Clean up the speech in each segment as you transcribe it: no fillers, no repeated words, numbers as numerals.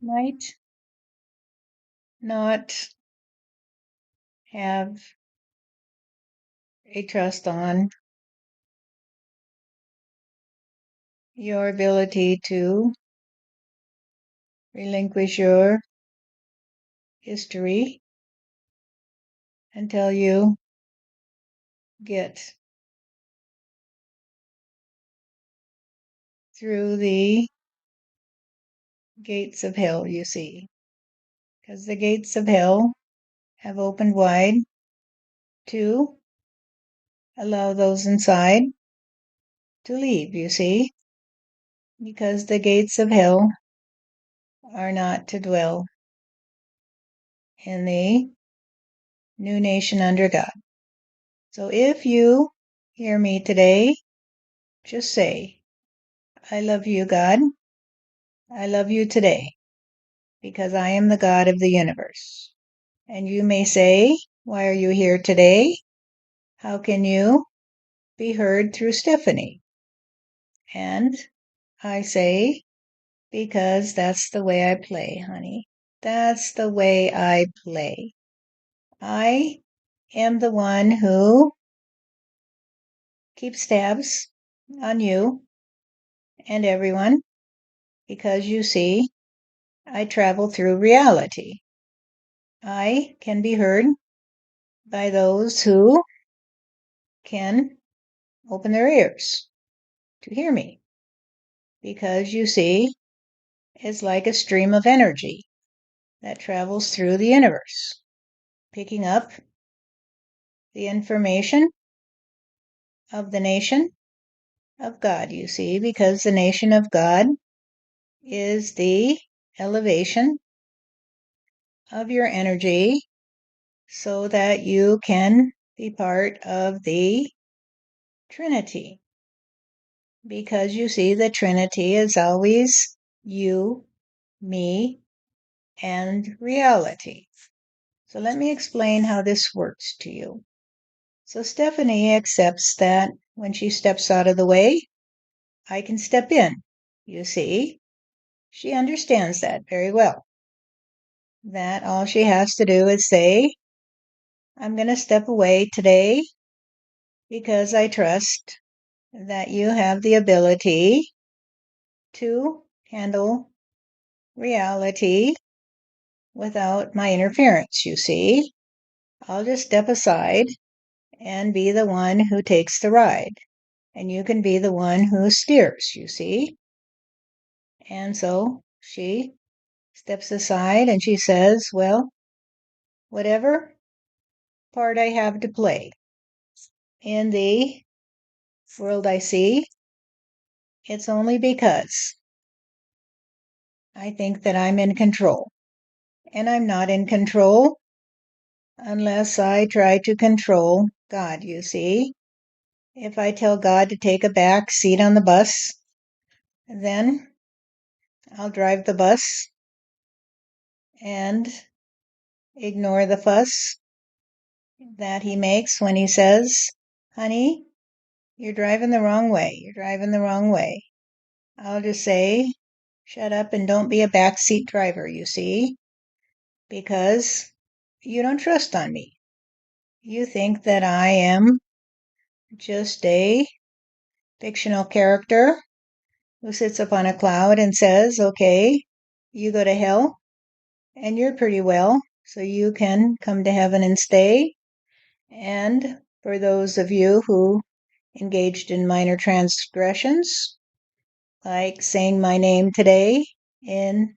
might not have a trust on your ability to relinquish your history until you get through the gates of hell, you see. Because the gates of hell have opened wide to allow those inside to leave, you see. Because the gates of hell are not to dwell in the new nation under God. So if you hear me today, just say, I love you, God. I love you today because I am the God of the universe. And you may say, why are you here today? How can you be heard through Stephanie? And I say, because that's the way I play, honey. That's the way I play. I am the one who keeps tabs on you and everyone because you see, I travel through reality. I can be heard by those who can open their ears to hear me because you see, it's like a stream of energy that travels through the universe, picking up the information of the nation of God, you see, because the nation of God is the elevation of your energy so that you can be part of the Trinity. Because you see, the Trinity is always you, me, and reality. So let me explain how this works to you. So Stephanie accepts that when she steps out of the way, I can step in. You see, she understands that very well. That all she has to do is say, I'm going to step away today because I trust that you have the ability to handle reality without my interference, you see. I'll just step aside and be the one who takes the ride. And you can be the one who steers, you see. And so she steps aside and she says, well, whatever part I have to play in the world I see, it's only because I think that I'm in control. And I'm not in control unless I try to control God, you see. If I tell God to take a back seat on the bus, then I'll drive the bus and ignore the fuss that he makes when he says, honey, you're driving the wrong way. You're driving the wrong way. I'll just say, shut up and don't be a backseat driver, you see, because you don't trust on me. You think that I am just a fictional character who sits up on a cloud and says, okay, you go to hell and you're pretty well, so you can come to heaven and stay. And for those of you who engaged in minor transgressions, like saying my name today in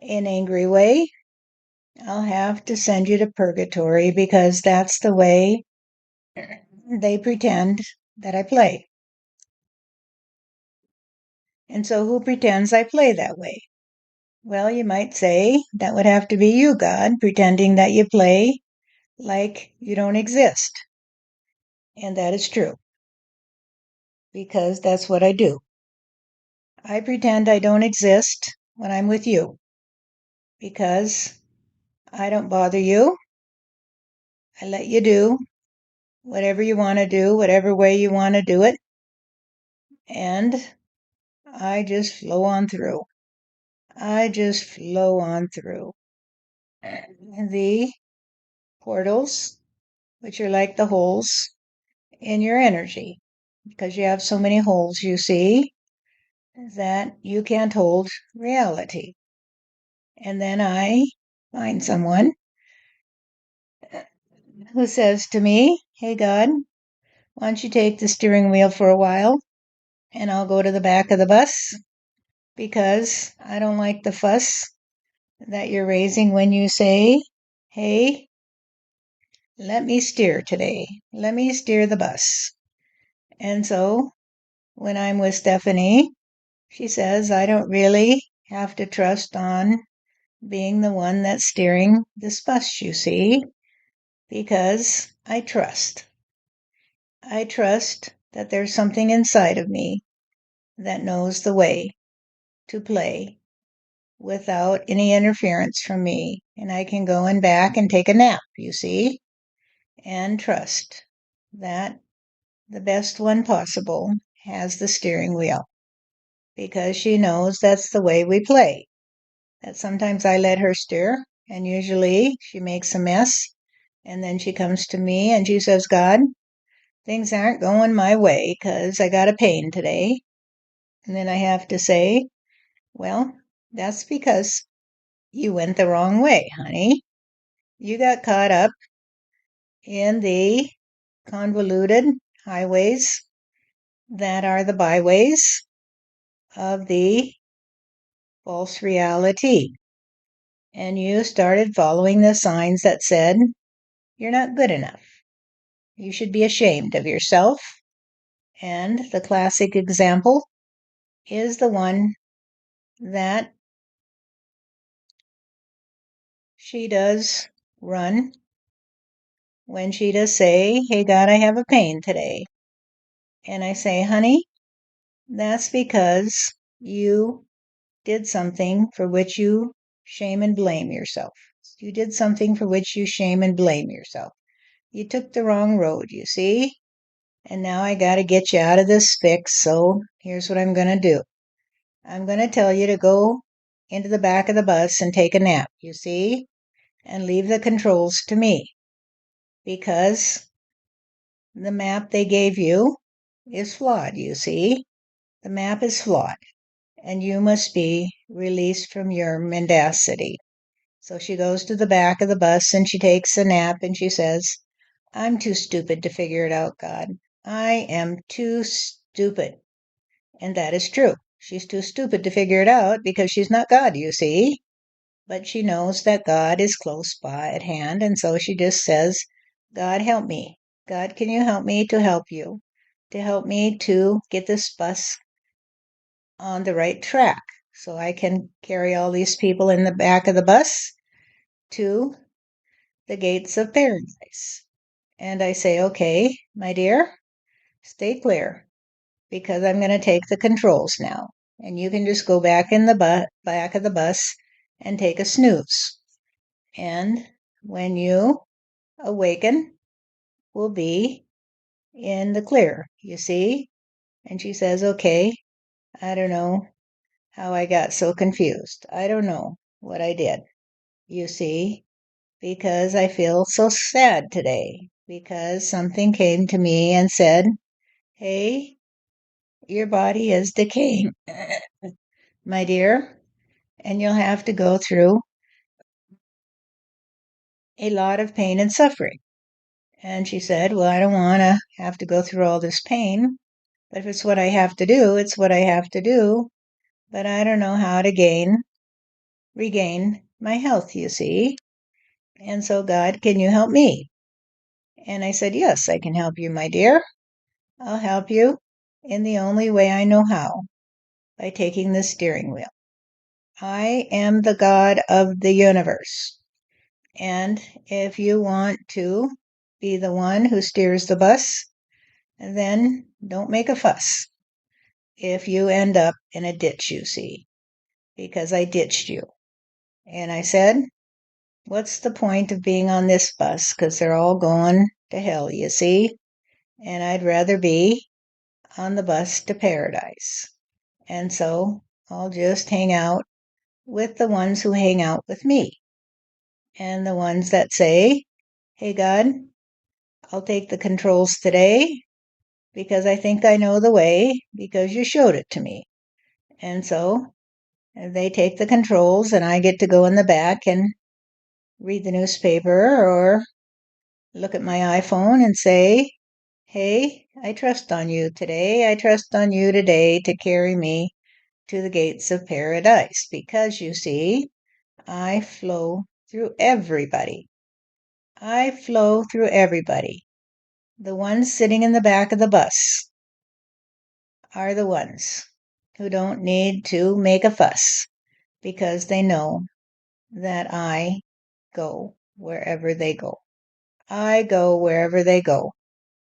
an angry way, I'll have to send you to purgatory because that's the way they pretend that I play. And so who pretends I play that way? Well, you might say that would have to be you, God, pretending that you play like you don't exist. And that is true because that's what I do. I pretend I don't exist when I'm with you because I don't bother you. I let you do whatever you want to do, whatever way you want to do it. And I just flow on through. I just flow on through. The portals, which are like the holes in your energy, because you have so many holes, you see, that you can't hold reality. And then I find someone who says to me, "Hey, God, why don't you take the steering wheel for a while and I'll go to the back of the bus because I don't like the fuss that you're raising when you say, hey, let me steer today. Let me steer the bus." And so when I'm with Stephanie, she says, I don't really have to trust on being the one that's steering this bus, you see, because I trust. I trust that there's something inside of me that knows the way to play without any interference from me. And I can go in back and take a nap, you see, and trust that the best one possible has the steering wheel because she knows that's the way we play. That sometimes I let her steer, and usually she makes a mess. And then she comes to me and she says, God, things aren't going my way because I got a pain today. And then I have to say, well, that's because you went the wrong way, honey. You got caught up in the convoluted highways that are the byways of the false reality. And you started following the signs that said, you're not good enough. You should be ashamed of yourself. And the classic example is the one that she does run when she does say, hey, God, I have a pain today. And I say, honey, that's because you did something for which you shame and blame yourself. You did something for which you shame and blame yourself. You took the wrong road, you see? And now I got to get you out of this fix. So here's what I'm going to do. I'm going to tell you to go into the back of the bus and take a nap, you see? And leave the controls to me. Because the map they gave you is flawed, you see? The map is flawed. And you must be released from your mendacity. So she goes to the back of the bus and she takes a nap and she says, I'm too stupid to figure it out, God. I am too stupid. And that is true. She's too stupid to figure it out because she's not God, you see. But she knows that God is close by at hand. And so she just says, God, help me. God, can you help me to help you? To help me to get this bus on the right track so I can carry all these people in the back of the bus to the gates of paradise. And I say, okay, my dear, stay clear because I'm going to take the controls now. And you can just go back in the back of the bus and take a snooze. And when you awaken, we'll be in the clear, you see? And she says, okay, I don't know how I got so confused. I don't know what I did, you see, because I feel so sad today because something came to me and said, hey, your body is decaying, my dear, and you'll have to go through a lot of pain and suffering. And she said, well, I don't want to have to go through all this pain, but if it's what I have to do, it's what I have to do. But I don't know how to regain my health, you see. And so, God, can you help me? And I said, yes, I can help you, my dear. I'll help you in the only way I know how, by taking the steering wheel. I am the God of the universe. And if you want to be the one who steers the bus, then don't make a fuss if you end up in a ditch, you see, because I ditched you. And I said, what's the point of being on this bus? Because they're all going to hell, you see. And I'd rather be on the bus to paradise. And so I'll just hang out with the ones who hang out with me and the ones that say, hey, God, I'll take the controls today because I think I know the way because you showed it to me. And so they take the controls, and I get to go in the back and read the newspaper or look at my iPhone and say, hey, I trust on you today. I trust on you today to carry me to the gates of paradise because you see, I flow through everybody. I flow through everybody. The ones sitting in the back of the bus are the ones who don't need to make a fuss because they know that I go wherever they go. I go wherever they go.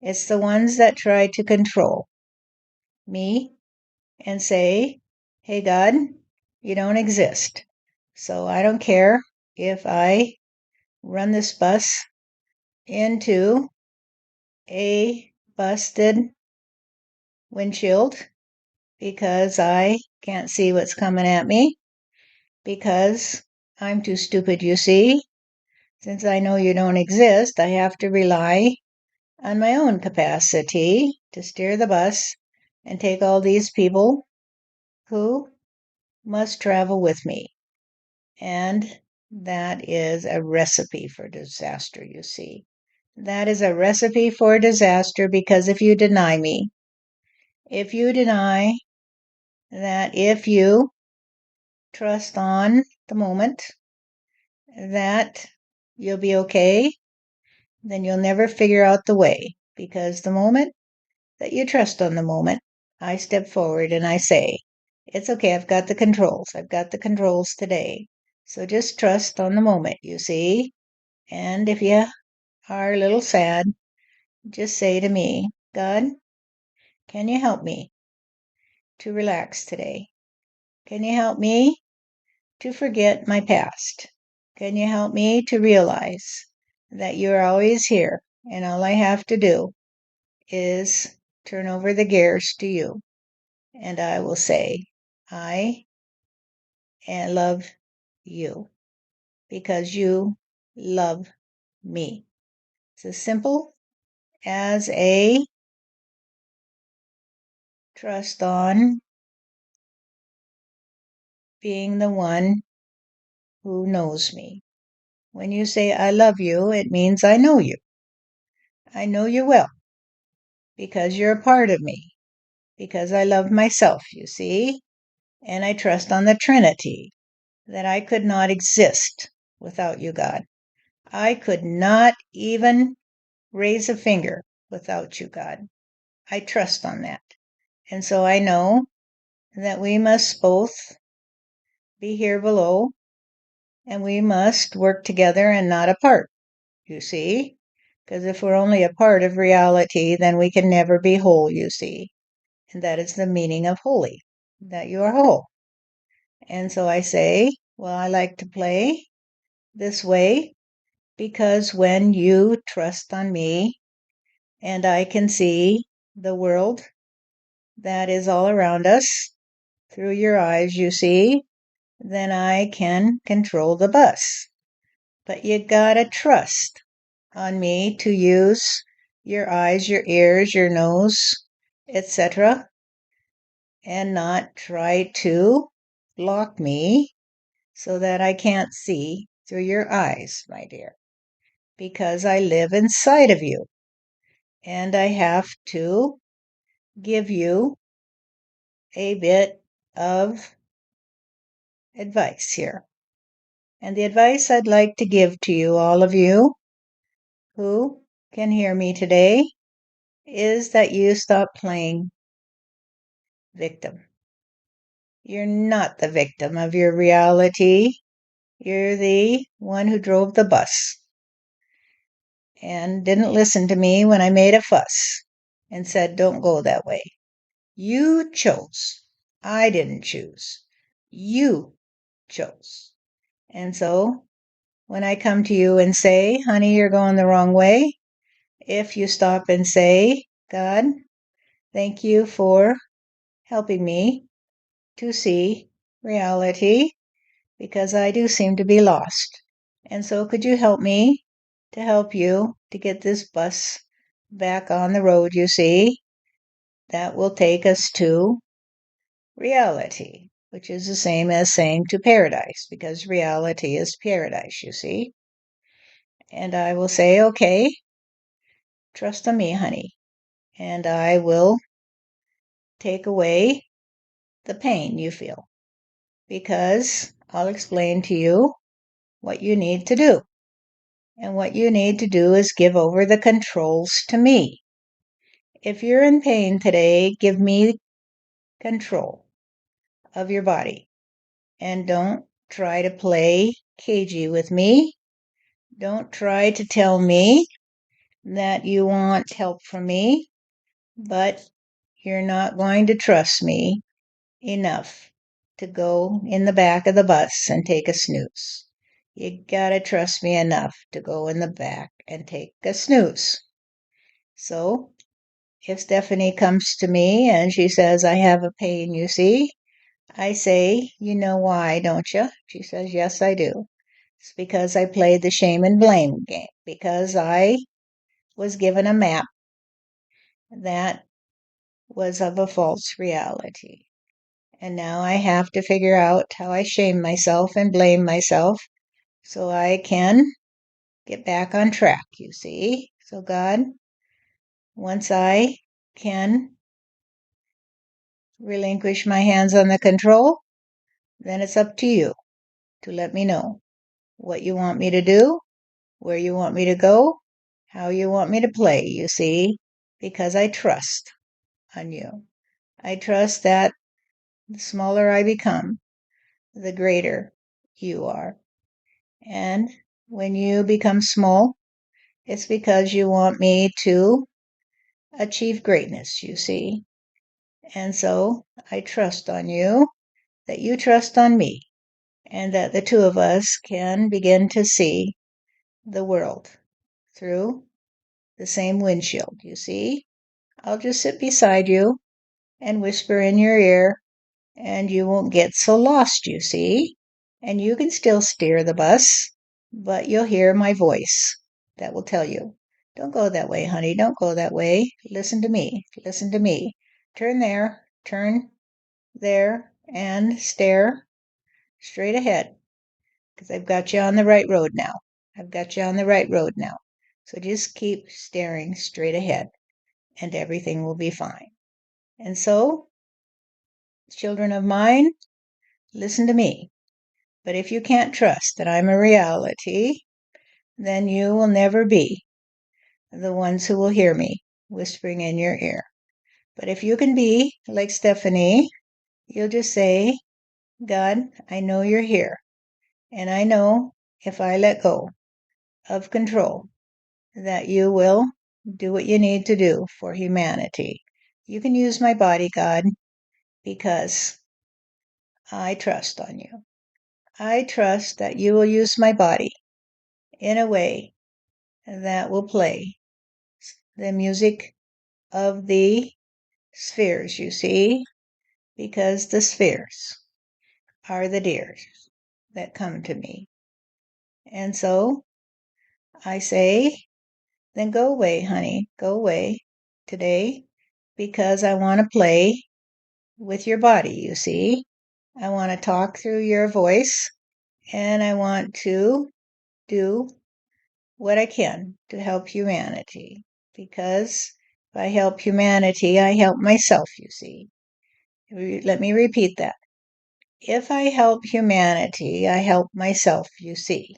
It's the ones that try to control me and say, hey, God, you don't exist. So I don't care if I run this bus into a busted windshield because I can't see what's coming at me because I'm too stupid, you see. Since I know you don't exist, I have to rely on my own capacity to steer the bus and take all these people who must travel with me. And that is a recipe for disaster, you see. That is a recipe for disaster because if you deny me, if you deny that if you trust on the moment that you'll be okay, then you'll never figure out the way because the moment that you trust on the moment, I step forward and I say, it's okay, I've got the controls. I've got the controls today. So just trust on the moment, you see. And if you are a little sad, just say to me, God, can you help me to relax today? Can you help me to forget my past? Can you help me to realize that you're always here and all I have to do is turn over the gears to you? And I will say, I love you because you love me. It's as simple as a trust on being the one who knows me. When you say I love you, it means I know you. I know you well because you're a part of me, because I love myself, you see, and I trust on the Trinity that I could not exist without you, God. I could not even raise a finger without you, God. I trust on that. And so I know that we must both be here below and we must work together and not apart, you see? Because if we're only a part of reality, then we can never be whole, you see. And that is the meaning of holy, that you are whole. And so I say, well, I like to play this way because when you trust on me and I can see the world that is all around us through your eyes, you see, then I can control the bus. But you gotta trust on me to use your eyes, your ears, your nose, etc., and not try to block me so that I can't see through your eyes, my dear, because I live inside of you and I have to give you a bit of advice here. And the advice I'd like to give to you, all of you who can hear me today, is that you stop playing victim. You're not the victim of your reality. You're the one who drove the bus and didn't listen to me when I made a fuss and said, don't go that way. You chose. I didn't choose. You chose. And so when I come to you and say, honey, you're going the wrong way, if you stop and say, God, thank you for helping me to see reality because I do seem to be lost. And so could you help me to help you to get this bus back on the road, you see? That will take us to reality, which is the same as saying to paradise, because reality is paradise, you see. And I will say, okay, trust on me, honey, and I will take away the pain you feel, because I'll explain to you what you need to do. And what you need to do is give over the controls to me. If you're in pain today, give me control of your body. And don't try to play cagey with me. Don't try to tell me that you want help from me, but you're not going to trust me enough to go in the back of the bus and take a snooze. You gotta trust me enough to go in the back and take a snooze. So if Stephanie comes to me and she says, I have a pain, you see, I say, you know why, don't you? She says, yes, I do. It's because I played the shame and blame game, because I was given a map that was of a false reality. And now I have to figure out how I shame myself and blame myself so I can get back on track, you see. So, God, once I can relinquish my hands on the control, then it's up to you to let me know what you want me to do, where you want me to go, how you want me to play, you see, because I trust on you. I trust that the smaller I become, the greater you are. And when you become small, it's because you want me to achieve greatness, you see. And so I trust on you, that you trust on me, and that the two of us can begin to see the world through the same windshield, you see. I'll just sit beside you and whisper in your ear, and you won't get so lost, you see. And you can still steer the bus, but you'll hear my voice that will tell you, don't go that way, honey, don't go that way. Listen to me, listen to me. Turn there, and stare straight ahead, because I've got you on the right road now. I've got you on the right road now. So just keep staring straight ahead, and everything will be fine. And so, children of mine, listen to me. But if you can't trust that I'm a reality, then you will never be the ones who will hear me whispering in your ear. But if you can be like Stephanie, you'll just say, God, I know you're here. And I know if I let go of control, that you will do what you need to do for humanity. You can use my body, God, because I trust on you. I trust that you will use my body in a way that will play the music of the spheres, you see, because the spheres are the deers that come to me. And so I say, then go away, honey, go away today, because I want to play with your body, you see. I want to talk through your voice, and I want to do what I can to help humanity, because if I help humanity, I help myself, you see. Let me repeat that. If I help humanity, I help myself, you see,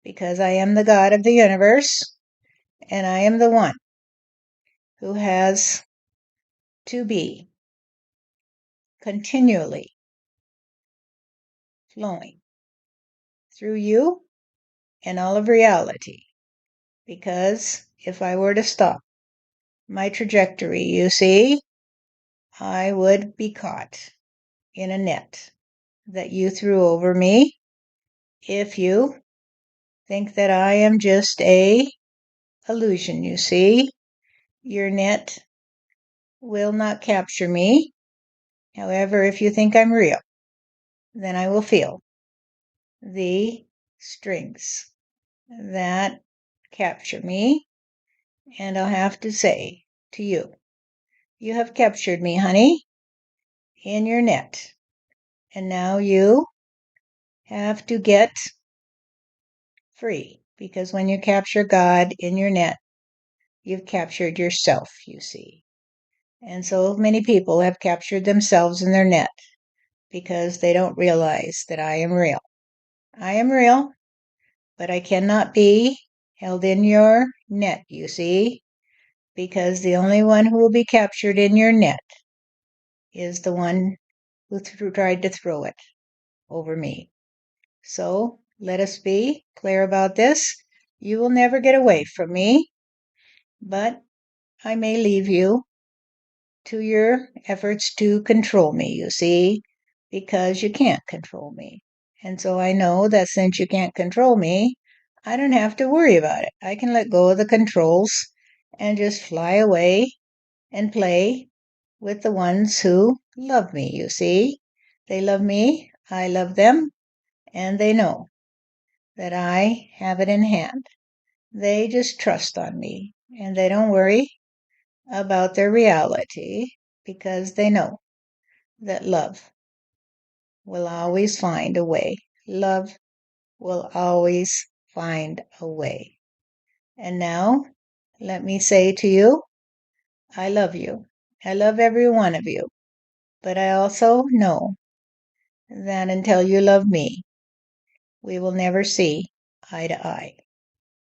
because I am the God of the universe, and I am the one who has to be continually flowing through you and all of reality. Because if I were to stop my trajectory, you see, I would be caught in a net that you threw over me. If you think that I am just a illusion, you see, your net will not capture me. However, if you think I'm real, then I will feel the strings that capture me. And I'll have to say to you, you have captured me, honey, in your net. And now you have to get free, because when you capture God in your net, you've captured yourself, you see. And so many people have captured themselves in their net because they don't realize that I am real. I am real, but I cannot be held in your net, you see, because the only one who will be captured in your net is the one who tried to throw it over me. So let us be clear about this. You will never get away from me, but I may leave you to your efforts to control me, you see, because you can't control me. And so I know that since you can't control me, I don't have to worry about it. I can let go of the controls and just fly away and play with the ones who love me, you see. They love me, I love them, and they know that I have it in hand. They just trust on me, and they don't worry about their reality because they know that love will always find a way. Love will always find a way. And now, let me say to you, I love you. I love every one of you. But I also know that until you love me, we will never see eye to eye.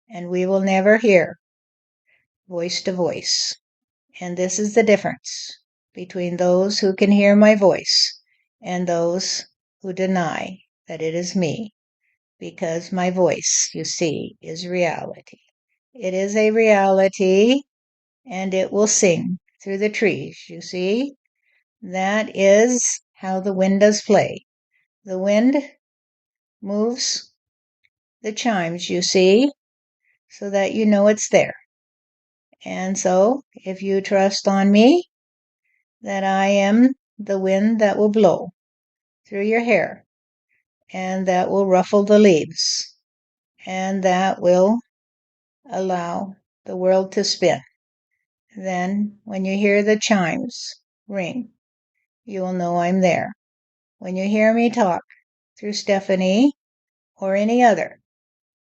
And we will never hear voice to voice. And this is the difference between those who can hear my voice and those who deny that it is me. Because my voice, you see, is reality. It is a reality, and it will sing through the trees, you see. That is how the wind does play. The wind moves the chimes, you see, so that you know it's there. And so, if you trust on me, that I am the wind that will blow through your hair, and that will ruffle the leaves, and that will allow the world to spin. Then, when you hear the chimes ring, you will know I'm there. When you hear me talk through Stephanie or any other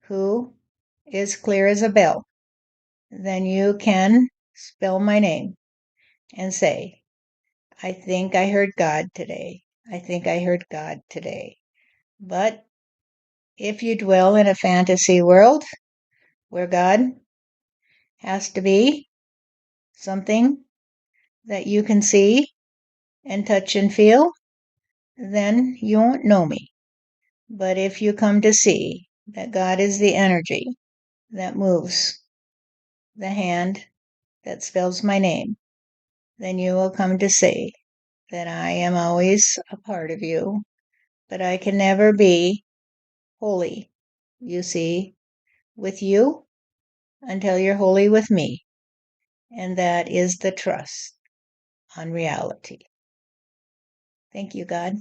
who is clear as a bell, then you can spell my name and say, I think I heard God today. I think I heard God today. But if you dwell in a fantasy world where God has to be something that you can see and touch and feel, then you won't know me. But if you come to see that God is the energy that moves the hand that spells my name, then you will come to say that I am always a part of you, but I can never be holy, you see, with you until you're holy with me. And that is the trust on reality. Thank you, God.